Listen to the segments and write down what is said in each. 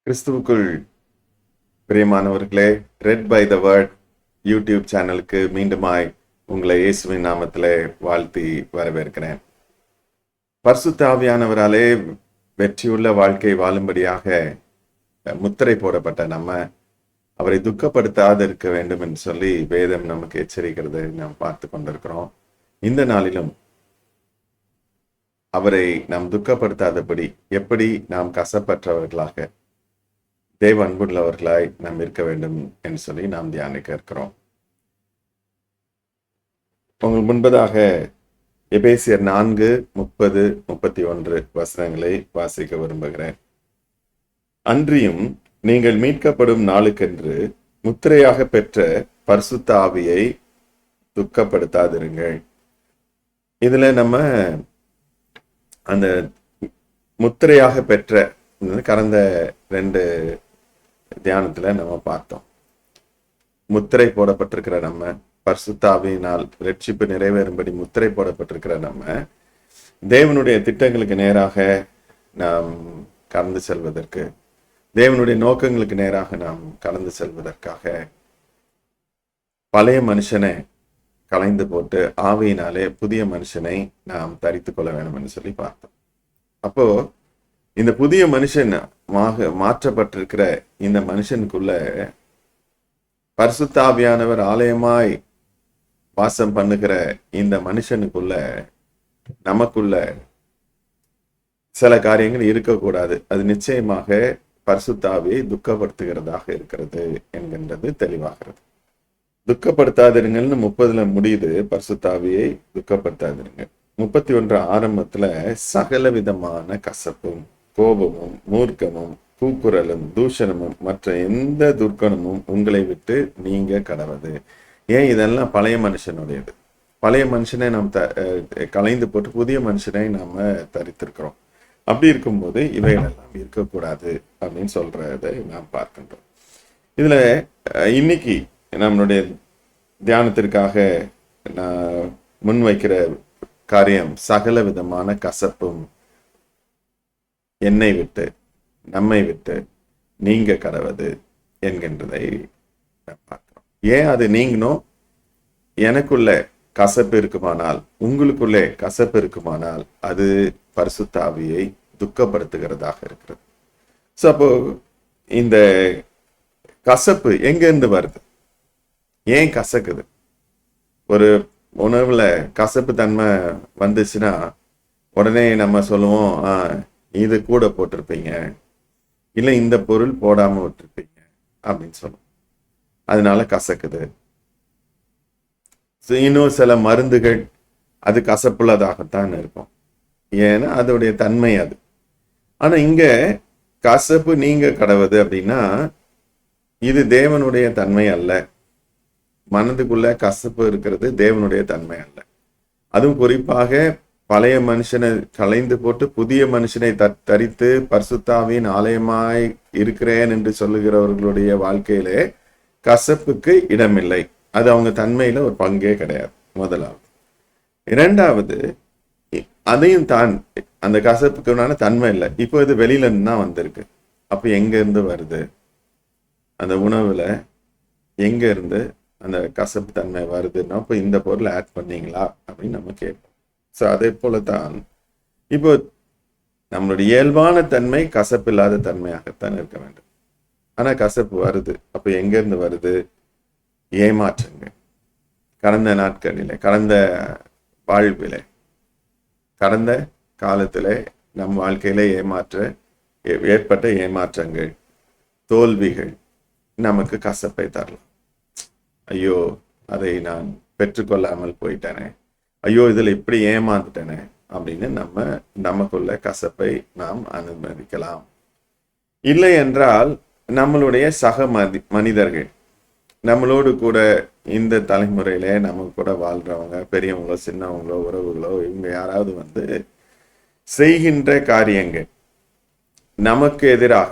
கிறிஸ்துவுக்குள் பிரியமானவர்களே, red by the word YouTube சேனலுக்கு மீண்டுமாய் உங்களை இயேசுவின் நாமத்திலே வாழ்த்தி வரவேற்கிறேன். பரிசுத்த ஆவியானவராலே வெற்றியுள்ள வாழ்க்கை வாழும்படியாக முத்திரை போடப்பட்ட நம்ம அவரை துக்கப்படுத்தாது இருக்க வேண்டும் என்று சொல்லி வேதம் நமக்கு எச்சரிக்கிறது நாம் பார்த்து கொண்டிருக்கிறோம். இந்த நாளிலும் அவரை நாம் துக்கப்படுத்தாதபடி எப்படி நாம் கசப்பற்றவர்களாக தேவ அன்புள்ளவர்களாய் நாம் இருக்க வேண்டும் என்று சொல்லி நாம் தியானிக்க இருக்கிறோம். உங்களுக்கு முன்பதாக எபேசியர் 4:30-31 வசனங்களை வாசிக்க விரும்புகிறேன். அன்றியும் நீங்கள் மீட்கப்படும் நாளுக்கென்று முத்திரையாக பெற்ற பரிசுத்த ஆவியை துக்கப்படுத்தாதிருங்கள். இதுல நம்ம அந்த முத்திரையாக பெற்ற கடந்த 2 தியானத்துல நம்ம பார்த்தோம். முத்திரை போடப்பட்டிருக்கிற நம்ம, பரிசுத்த ஆவியினால் ரட்சிப்பு நிறைவேறும்படி முத்திரை போடப்பட்டிருக்கிற நம்ம தேவனுடைய திட்டங்களுக்கு நேராக நாம் கடந்து செல்வதற்கு, தேவனுடைய நோக்கங்களுக்கு நேராக நாம் கடந்து செல்வதற்காக பழைய மனுஷனை களைந்து போட்டு ஆவியினாலே புதிய மனுஷனை நாம் தரித்து கொள்ள வேண்டும் என்று சொல்லி பார்த்தோம். அப்போ இந்த புதிய மனுஷனாக மாற்றப்பட்டிருக்கிற இந்த மனுஷனுக்குள்ள பரிசுத்த ஆவியானவர் ஆலயமாய் வாசம் பண்ணுகிற இந்த மனுஷனுக்குள்ள நமக்குள்ள சில காரியங்கள் இருக்கக்கூடாது. அது நிச்சயமாக பரிசுத்த ஆவியை துக்கப்படுத்துகிறதாக இருக்கிறது என்கின்றது தெளிவாகிறது. துக்கப்படுத்தாதிருங்கள்னு 30 முடியுது. பரிசுத்த ஆவியை துக்கப்படுத்தாதிருங்க. 31 ஆரம்பத்துல சகல விதமான கசப்பும் கோபமும் மூர்க்கமும் கூக்குரலும் தூஷணமும் மற்ற எந்த துர்க்கணமும் உங்களை விட்டு நீங்க கடவது. ஏன் இதெல்லாம் பழைய மனுஷனுடையது. பழைய மனுஷனை நாம் களைந்து போட்டு புதிய மனுஷனை நாம தரித்திருக்கிறோம். அப்படி இருக்கும்போது இவைகளெல்லாம் இருக்கக்கூடாது அப்படின்னு சொல்றதை நாம் பார்க்கின்றோம். இதுல இன்னைக்கு நம்மளுடைய தியானத்திற்காக நான் முன்வைக்கிற காரியம் சகல விதமான கசப்பும் என்னை விட்டு நம்மை விட்டு நீங்க கடவது என்கின்றதை பார்க்கிறோம். ஏன் அது நீங்கணும்? எனக்குள்ள கசப்பு இருக்குமானால், உங்களுக்குள்ளே கசப்பு இருக்குமானால் அது பரிசுத்த ஆவியை துக்கப்படுத்துகிறதாக இருக்கிறது. ஸோ அப்போ இந்த கசப்பு எங்கேருந்து வருது? ஏன் கசக்குது? ஒரு உணவுல கசப்பு தன்மை வந்துச்சுன்னா உடனே நம்ம சொல்லுவோம், இது கூட போட்டிருப்பீங்க, இல்லை இந்த பொருள் போடாம விட்டுருப்பீங்க அப்படின்னு சொல்லுவோம். அதனால கசக்குது. இன்னும் சில மருந்துகள் அது கசப்புள்ளதாகத்தான் இருக்கும். ஏன்னா அதோடைய தன்மை அது. ஆனா இங்க கசப்பு நீங்க கடவுது அப்படின்னா இது தேவனுடைய தன்மை அல்ல. மனதுக்குள்ள கசப்பு இருக்கிறது தேவனுடைய தன்மை அல்ல. அதுவும் குறிப்பாக பழைய மனுஷனை களைந்து போட்டு புதிய மனுஷனை தரித்து பரிசுத்த ஆவியின் ஆலயமாய் இருக்கிறேன் என்று சொல்லுகிறவர்களுடைய வாழ்க்கையிலே கசப்புக்கு இடமில்லை. அது அவங்க தன்மையில ஒரு பங்கே கிடையாது. முதலாவது. இரண்டாவது, அதையும் தான் அந்த கசப்புக்குனால தன்மை இல்லை. இப்போ இது வெளியில இருந்து தான் வந்திருக்கு. அப்ப எங்க இருந்து வருது? அந்த உணவுல எங்க இருந்து அந்த கசப்பு தன்மை வருதுன்னா இப்போ இந்த பொருளை ஆட் பண்ணீங்களா அப்படின்னு நம்ம கேட்போம். ஸோ அதே போலதான் இப்போ நம்மளுடைய இயல்பான தன்மை கசப்பு இல்லாத தன்மையாகத்தான் இருக்க வேண்டும். ஆனா கசப்பு வருது. அப்போ எங்க இருந்து வருது? ஏமாற்றங்கள். கடந்த நாட்களிலே, கடந்த வாழ்விலே, கடந்த காலத்திலே நம் வாழ்க்கையில ஏற்பட்ட ஏமாற்றங்கள், தோல்விகள் நமக்கு கசப்பை தரலாம். ஐயோ, அதை நான் பெற்றுக்கொள்ளாமல் போயிட்டேனே, ஐயோ இதில் இப்படி ஏமாந்துட்டேனே அப்படின்னு நமக்குள்ள கசப்பை நாம் அனுமதிக்கலாம். இல்லை என்றால் நம்மளுடைய சக மனிதர்கள், நம்மளோடு கூட இந்த தலைமுறையில நம்ம கூட வாழ்றவங்க, பெரியவங்களோ சின்னவங்களோ உறவுகளோ, இவங்க யாராவது செய்கின்ற காரியங்கள் நமக்கு எதிராக,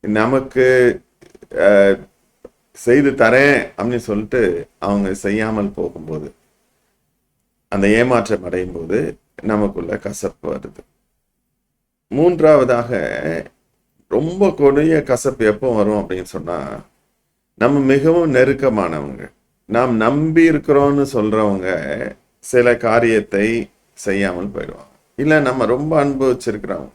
நமக்கு செய்து தரேன் அப்படின்னு சொல்லிட்டு அவங்க செய்யாமல் போகும்போது, அந்த ஏமாற்றம் அடையும் போது நமக்குள்ள கசப்பு வருது. மூன்றாவதாக ரொம்ப கொடிய கசப்பு எப்போ வரும் அப்படின்னு சொன்னா, நம்ம மிகவும் நெருக்கமானவங்க, நாம் நம்பி இருக்கிறோம்னு சொல்றவங்க சில காரியத்தை செய்யாமல் போயிடுவாங்க. இல்ல நம்ம ரொம்ப அனுபவிச்சிருக்கிறவங்க,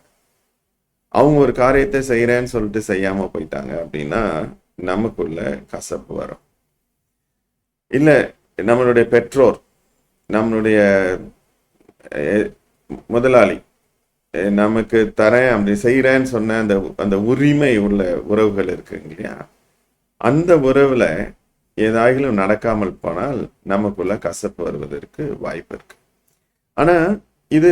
அவங்க ஒரு காரியத்தை செய்யறேன்னு சொல்லிட்டு செய்யாம போயிட்டாங்க அப்படின்னா நமக்குள்ள கசப்பு வரும். இல்ல நம்மளுடைய பெற்றோர், நம்மளுடைய முதலாளி நமக்கு தரேன் அப்படி செய்யறேன்னு சொன்ன அந்த அந்த உரிமை உள்ள உறவுகள் இருக்குங்க இல்லையா, அந்த உறவுல ஏதாயிலும் நடக்காமல் போனால் நமக்குள்ள கசப்பு வருவதற்கு வாய்ப்பு இருக்கு. ஆனா இது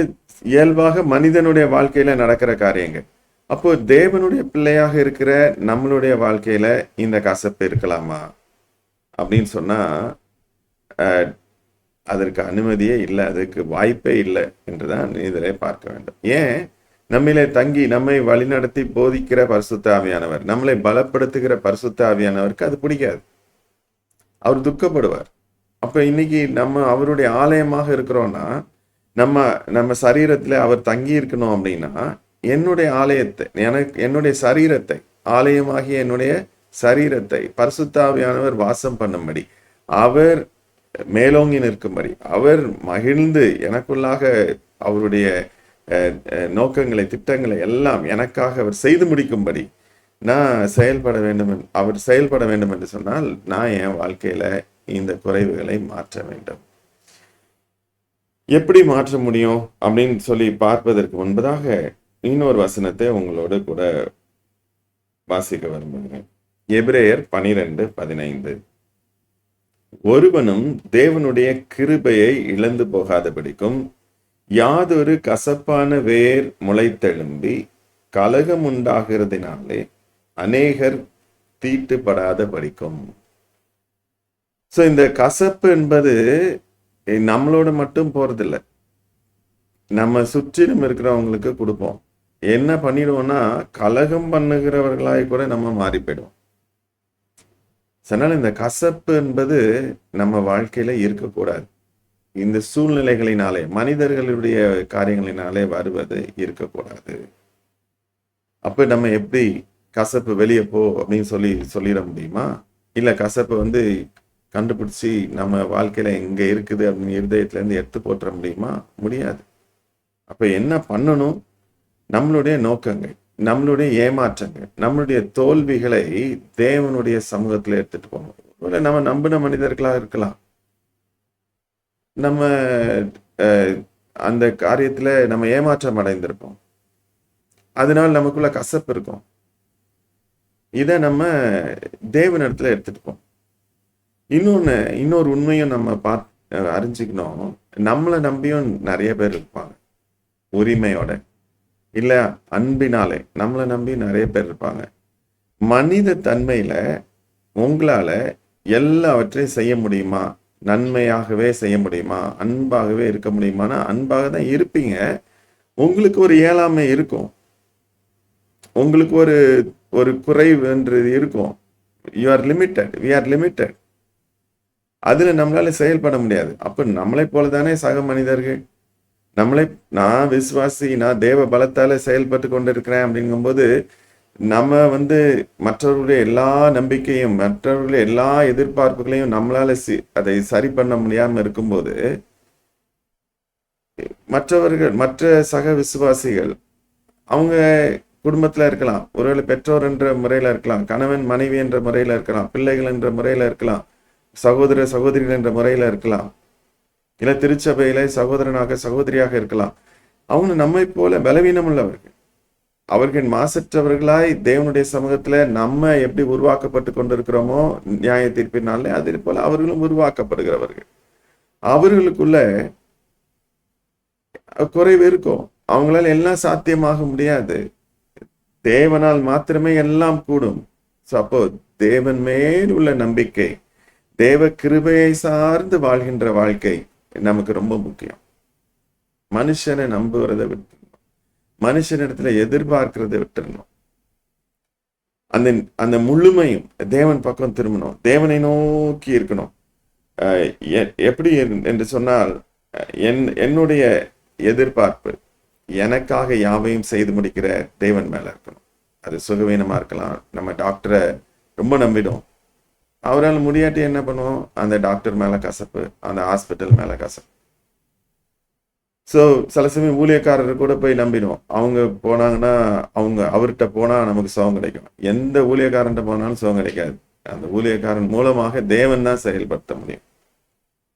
இயல்பாக மனிதனுடைய வாழ்க்கையில நடக்கிற காரியங்கள். அப்போ தேவனுடைய பிள்ளையாக இருக்கிற நம்மளுடைய வாழ்க்கையில இந்த கசப்பு இருக்கலாமா அப்படின்னு சொன்னா அதற்கு அனுமதியே இல்லை, அதுக்கு வாய்ப்பே இல்லை என்றுதான் இதிலே பார்க்க வேண்டும். ஏன்? நம்மிலே தங்கி நம்மை வழிநடத்தி போதிக்கிற பரிசுத்த ஆவியானவர், நம்மளை பலப்படுத்துகிற பரிசுத்த ஆவியானவருக்கு அது பிடிக்காது, அவர் துக்கப்படுவார். அப்ப இன்னைக்கு நம்ம அவருடைய ஆலயமாக இருக்கிறோம்னா, நம்ம சரீரத்துல அவர் தங்கி இருக்கணும் அப்படின்னா, என்னுடைய ஆலயத்தை, என்னுடைய சரீரத்தை, ஆலயமாகிய என்னுடைய சரீரத்தை பரிசுத்த ஆவியானவர் வாசம் பண்ணும்படி, அவர் மேலோங்கி நிற்கும்படி, அவர் மகிழ்ந்து எனக்குள்ளாக அவருடைய நோக்கங்களை, திட்டங்களை எல்லாம் எனக்காக அவர் செய்து முடிக்கும்படி நான் செயல்பட வேண்டும். அவர் செயல்பட வேண்டும் என்று சொன்னால் நான் என் வாழ்க்கையில இந்த குறைவுகளை மாற்ற வேண்டும். எப்படி மாற்ற முடியும் அப்படின்னு சொல்லி பார்ப்பதற்கு முன்பதாக இன்னொரு வசனத்தை உங்களோடு கூட வாசிக்க விரும்புகிறேன். எபிரேயர் 12:15. ஒருவனும் தேவனுடைய கிருபையை இழந்து போகாதபடிக்கும் யாதொரு கசப்பான வேர் முளைத்தெழும்பி கலகம் உண்டாகிறதுனாலே அநேகர் தீட்டுப்படாத படிக்கும். ஸோ இந்த கசப்பு என்பது நம்மளோட மட்டும் போறதில்லை, நம்ம சுற்றிலும் இருக்கிறவங்களுக்கு கொடுப்போம். என்ன பண்ணிடுவோம்னா கலகம் பண்ணுகிறவர்களாய் கூட நம்ம மாறி போயிடுவோம். அதனால இந்த கசப்பு என்பது நம்ம வாழ்க்கையில இருக்கக்கூடாது. இந்த சூழ்நிலைகளினாலே, மனிதர்களுடைய காரியங்களினாலே வருவது இருக்கக்கூடாது. அப்ப நம்ம எப்படி கசப்பு வெளியே போ அப்படின்னு சொல்லிட முடியுமா? இல்ல கசப்பு கண்டுபிடிச்சி நம்ம வாழ்க்கையில எங்க இருக்குது அப்படின்னு இருதயத்துல இருந்து எடுத்து போட்டுற முடியுமா? முடியாது. அப்ப என்ன பண்ணணும்? நம்மளுடைய நோக்கங்கள், நம்மளுடைய ஏமாற்றங்கள், நம்மளுடைய தோல்விகளை தேவனுடைய சமூகத்துல எடுத்துட்டு போகணும். நம்ம நம்பின மனிதர்களா இருக்கலாம், நம்ம அந்த காரியத்துல நம்ம ஏமாற்றம் அடைந்திருப்போம், அதனால் நமக்குள்ள கசப்பு இருக்கும். இதை நம்ம தேவனிடத்துல எடுத்துட்டு போம். இன்னொரு உண்மையும் நம்ம அறிஞ்சிக்கணும். நம்மளை நம்பியும் நிறைய பேர் இருப்பாங்க, உரிமையோட இல்ல அன்பினாலே நம்மளை நம்பி நிறைய பேர் இருப்பாங்க. மனித தன்மையில உங்களால எல்லாவற்றையும் செய்ய முடியுமா? நன்மையாகவே செய்ய முடியுமா? அன்பாகவே இருக்க முடியுமானா அன்பாக தான் இருப்பீங்க. உங்களுக்கு ஒரு இயலாமை இருக்கும், உங்களுக்கு ஒரு குறைவு என்று இருக்கும். You are limited, we are limited. அதுல நம்மளால செயல்பட முடியாது. அப்ப நம்மளை போலதானே சக மனிதர்கள். நான் விசுவாசி, நான் தேவ பலத்தால செயல்பட்டு கொண்டிருக்கிறேன் அப்படிங்கும்போது நம்ம மற்றவர்களுடைய எல்லா நம்பிக்கையும், மற்றவர்களுடைய எல்லா எதிர்பார்ப்புகளையும் நம்மளால அதை சரி பண்ண முடியாம இருக்கும்போது மற்ற சக விசுவாசிகள் அவங்க குடும்பத்துல இருக்கலாம், ஒருவேளை பெற்றோர் என்ற முறையில இருக்கலாம், கணவன் மனைவி என்ற முறையில இருக்கலாம், பிள்ளைகள் என்ற முறையில இருக்கலாம், சகோதர சகோதரிகள் என்ற முறையில இருக்கலாம், இல்ல திருச்சபையில சகோதரனாக சகோதரியாக இருக்கலாம். அவங்க நம்மை போல பலவீனம் உள்ளவர்கள். அவர்கள் மாசற்றவர்களாய் தேவனுடைய சமூகத்துல நம்ம எப்படி உருவாக்கப்பட்டு கொண்டிருக்கிறோமோ நியாய தீர்ப்பினாலே அதே போல அவர்களும் உருவாக்கப்படுகிறவர்கள். அவர்களுக்குள்ள குறைவு இருக்கும். அவங்களால எல்லாம் சாத்தியமாக முடியாது. தேவனால் மாத்திரமே எல்லாம் கூடும். அப்போ தேவன் மேல் உள்ள நம்பிக்கை, தேவ கிருபையை சார்ந்து வாழ்கின்ற வாழ்க்கை நமக்கு ரொம்ப முக்கியம். மனுஷனை நம்புறதை விட்டுறணும், மனுஷனிடத்துல எதிர்பார்க்கிறதை விட்டுறணும். அந்த முழுமையும் தேவன் பக்கம் திரும்பணும், தேவனை நோக்கி இருக்கணும். எப்படி என்று சொன்னால், என்னுடைய எதிர்பார்ப்பு எனக்காக யாவையும் செய்து முடிக்கிற தேவன் மேல இருக்கணும். அது சுகவீனமா இருக்கலாம். நம்ம டாக்டரை ரொம்ப நம்பிடும். அவரால் முடியாட்டி என்ன பண்ணுவோம்? அந்த டாக்டர் மேல கசப்பு, அந்த ஹாஸ்பிட்டல் மேல கசப்பு. ஸோ சில சமயம் ஊழியக்காரர் கூட போய் நம்பிடுவோம். அவங்க போனாங்கன்னா அவர்கிட்ட போனா நமக்கு சுகம் கிடைக்கும். எந்த ஊழியக்காரன்ட்ட போனாலும் சுகம் கிடைக்காது. அந்த ஊழியக்காரன் மூலமாக தேவன் தான் செயல்படுத்த முடியும்.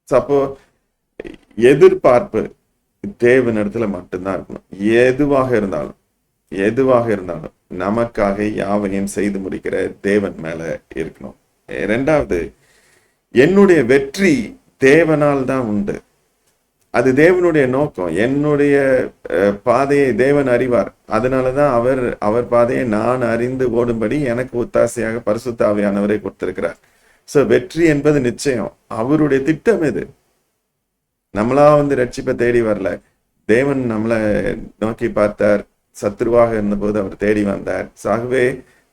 ஸோ அப்போ எதிர்பார்ப்பு தேவனிடத்துல மட்டும்தான் இருக்கணும். எதுவாக இருந்தாலும் நமக்காக யாவையும் செய்து முடிக்கிற தேவன் மேல இருக்கணும். இரண்டாவது, என்னுடைய வெற்றி தேவனால் தான் உண்டு. அது தேவனுடைய நோக்கம். என்னுடைய பாதையை தேவன் அறிவார். அதனாலதான் அவர் பாதையை நான் அறிந்து ஓடும்படி எனக்கு ஒத்தாசையாக பரிசுத்த ஆவியானவரை கொடுத்திருக்கிறார். சோ வெற்றி என்பது நிச்சயம். அவருடைய திட்டம் இது. நம்மளா ரட்சிப்பை தேடி வரல. தேவன் நம்மளை நோக்கி பார்த்தார். சத்ருவாக இருந்தபோது அவர் தேடி வந்தார். ஆகவே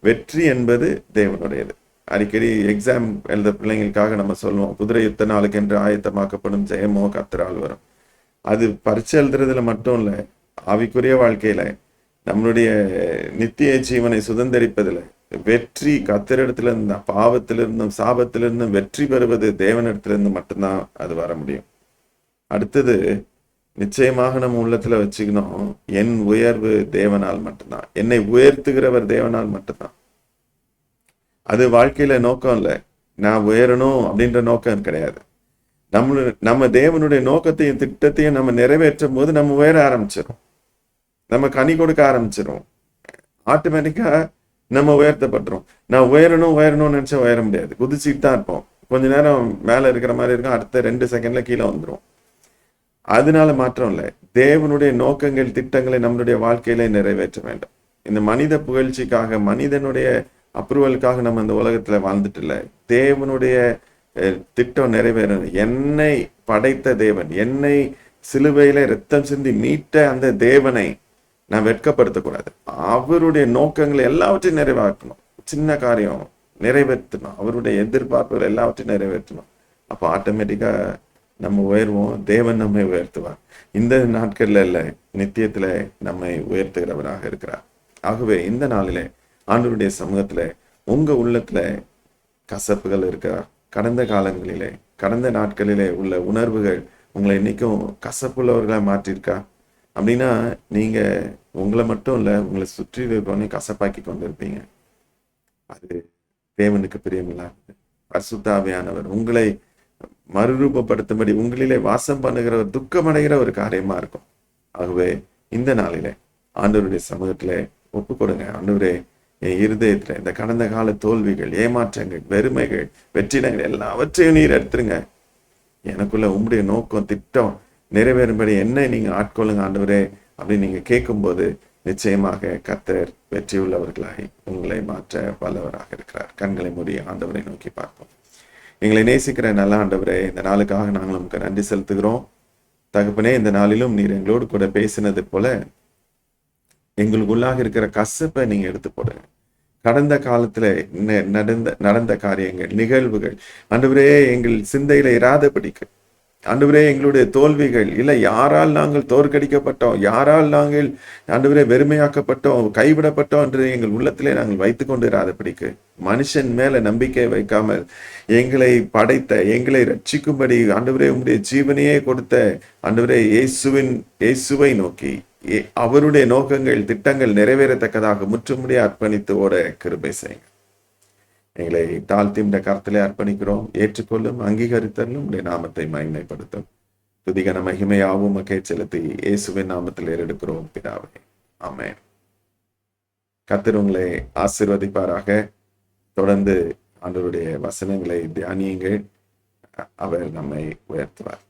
வெற்றி என்பது தேவனுடையது. அடிக்கடி எக்ஸாம் எழுத பிள்ளைங்களுக்காக நம்ம சொல்லுவோம், குதிரை யுத்த நாளுக்கு என்று ஆயத்தமாக்கப்படும் ஜெயமோ கர்த்தரால் வரும். அது பரீட்சை எழுதுறதுல மட்டும் இல்லை, ஆவிக்குரிய வாழ்க்கையில நம்மளுடைய நித்திய ஜீவனை சுதந்திரிப்பதில் வெற்றி கர்த்தரிடத்துல இருந்து, பாவத்திலிருந்தும் சாபத்திலிருந்தும் வெற்றி பெறுவது தேவனிடத்திலிருந்து மட்டும்தான் அது வர முடியும். அடுத்தது, நிச்சயமாக நம்ம உள்ளத்துல வச்சுக்கணும், என் உயர்வு தேவனால் மட்டும்தான். என்னை உயர்த்துகிறவர் தேவனால் மட்டும்தான். அது வாழ்க்கையில நோக்கம் இல்லை. நான் உயரணும் அப்படின்ற நோக்கம் கிடையாது. நம்ம தேவனுடைய நோக்கத்தையும் திட்டத்தையும் நம்ம நிறைவேற்றும் போது நம்ம உயர ஆரம்பிச்சிடும். நம்ம கனி கொடுக்க ஆரம்பிச்சிடும். ஆட்டோமேட்டிக்கா நம்ம உயர்த்தப்பட்டுரும். நான் உயரணும்னு நினைச்சா உயர முடியாது. குதிச்சுட்டு தான் இருப்போம். கொஞ்ச நேரம் மேல இருக்கிற மாதிரி இருக்கும், அடுத்த 2 செகண்ட்ல கீழே வந்துடும். அதனால மாற்றம் இல்லை. தேவனுடைய நோக்கங்கள் திட்டங்களை நம்மளுடைய வாழ்க்கையில நிறைவேற்ற வேண்டும். இந்த மனித புகழ்ச்சிக்காக, மனிதனுடைய அப்ரூவலுக்காக நம்ம இந்த உலகத்துல வாழ்ந்துட்டு இல்லை. தேவனுடைய திட்டம் நிறைவேறணும். என்னை படைத்த தேவன், என்னை சிலுவையில ரத்தம் சிந்தி மீட்ட அந்த தேவனை நான் வெட்கப்படுத்தக்கூடாது. அவருடைய நோக்கங்களை எல்லாவற்றையும் நிறைவேற்றணும். சின்ன காரியம் நிறைவேற்றணும். அவருடைய எதிர்பார்ப்புகள் எல்லாவற்றையும் நிறைவேற்றணும். அப்போ ஆட்டோமேட்டிக்கா நம்ம உயர்வோம். தேவன் நம்மை உயர்த்துவார். இந்த நாட்கள்ல இல்ல, நித்தியத்துல நம்மை உயர்த்துகிறவராக இருக்கிறார். ஆகவே இந்த நாளிலே ஆண்டவருடைய சமூகத்துல உங்க உள்ளத்துல கசப்புகள் இருக்கா? கடந்த காலங்களிலே, கடந்த நாட்களிலே உள்ள உணர்வுகள் உங்களை இன்னைக்கும் கசப்புள்ளவர்களா மாற்றிருக்கா? அப்படின்னா நீங்க உங்களை மட்டும் இல்ல, உங்களை சுற்றி இருக்கவங்க கசப்பாக்கி கொண்டிருப்பீங்க. அது தேவனுக்கு பிரியமில்லாதது. பரிசுத்த ஆவியானவர் உங்களை மறுரூபப்படுத்தும்படி உங்களிலே வாசம் பண்ணுகிறவர் துக்கமடைகிற ஒரு காரியமா இருக்கும். ஆகவே இந்த நாளிலே ஆண்டவருடைய சமூகத்துல ஒப்பு கொடுங்க. ஆண்டவரே, என் இருதயத்துல இந்த கடந்த கால தோல்விகள், ஏமாற்றங்கள், வெறுமைகள், வெற்றிடங்கள் எல்லாவற்றையும் நீர் எடுத்துருங்க. எனக்குள்ள உங்களுடைய நோக்கம் திட்டம் நிறைவேறும்படி என்னை நீங்க ஆட்கொள்ளுங்க ஆண்டவரே அப்படின்னு நீங்க கேட்கும்போது நிச்சயமாக கர்த்தர் வெற்றி உள்ளவர்களாய் உங்களை மாற்ற வல்லவராக இருக்கிறார். கண்களை மூடி ஆண்டவரை நோக்கி பார்ப்போம். எங்களை நேசிக்கிற நல்ல ஆண்டவரே, இந்த நாளுக்காக நாங்கள் நமக்கு நன்றி செலுத்துகிறோம். தகப்பனே, இந்த நாளிலும் நீர் எங்களோடு கூட பேசினது போல எங்களுக்குள்ளாக இருக்கிற கசப்பை நீங்க எடுத்து போடுங்க. கடந்த காலத்துல நடந்த காரியங்கள், நிகழ்வுகள் ஆண்டவரே எங்கள் சிந்தையில இராதபடிக்கு, ஆண்டவரே எங்களுடைய தோல்விகள் இல்லை, யாரால் நாங்கள் தோற்கடிக்கப்பட்டோம், யாரால் நாங்கள் ஆண்டவரே வெறுமையாக்கப்பட்டோம், கைவிடப்பட்டோம் என்று எங்கள் உள்ளத்திலே நாங்கள் வைத்துக் கொண்டு இராதபடிக்கு, மனுஷன் மேல நம்பிக்கை வைக்காமல் எங்களை படைத்த, எங்களை ரட்சிக்கும்படி ஆண்டவரே உங்களுடைய ஜீவனையே கொடுத்த ஆண்டவரே இயேசுவை நோக்கி அவருடைய நோக்கங்கள் திட்டங்கள் நிறைவேறத்தக்கதாக முற்றுமுடிய அர்ப்பணித்து ஓட கிருபை செய்யுங்க. எங்களை தாழ்த்தி இந்த கருத்திலே அர்ப்பணிக்கிறோம். ஏற்றுக்கொள்ளும், அங்கீகரித்தலும் உடைய நாமத்தை மகிமைப்படுத்தும். துதிகன மகிமையாவும் மக்கே செலுத்தி இயேசுவின் நாமத்தில் ஏறெடுக்கிறோம் பிதாவே, ஆமென். கர்த்தர் உங்களை ஆசீர்வதிப்பாராக. தொடர்ந்து ஆண்டவருடைய வசனங்களை தியானியுங்கள். அவர் நம்மை உயர்த்துவார்.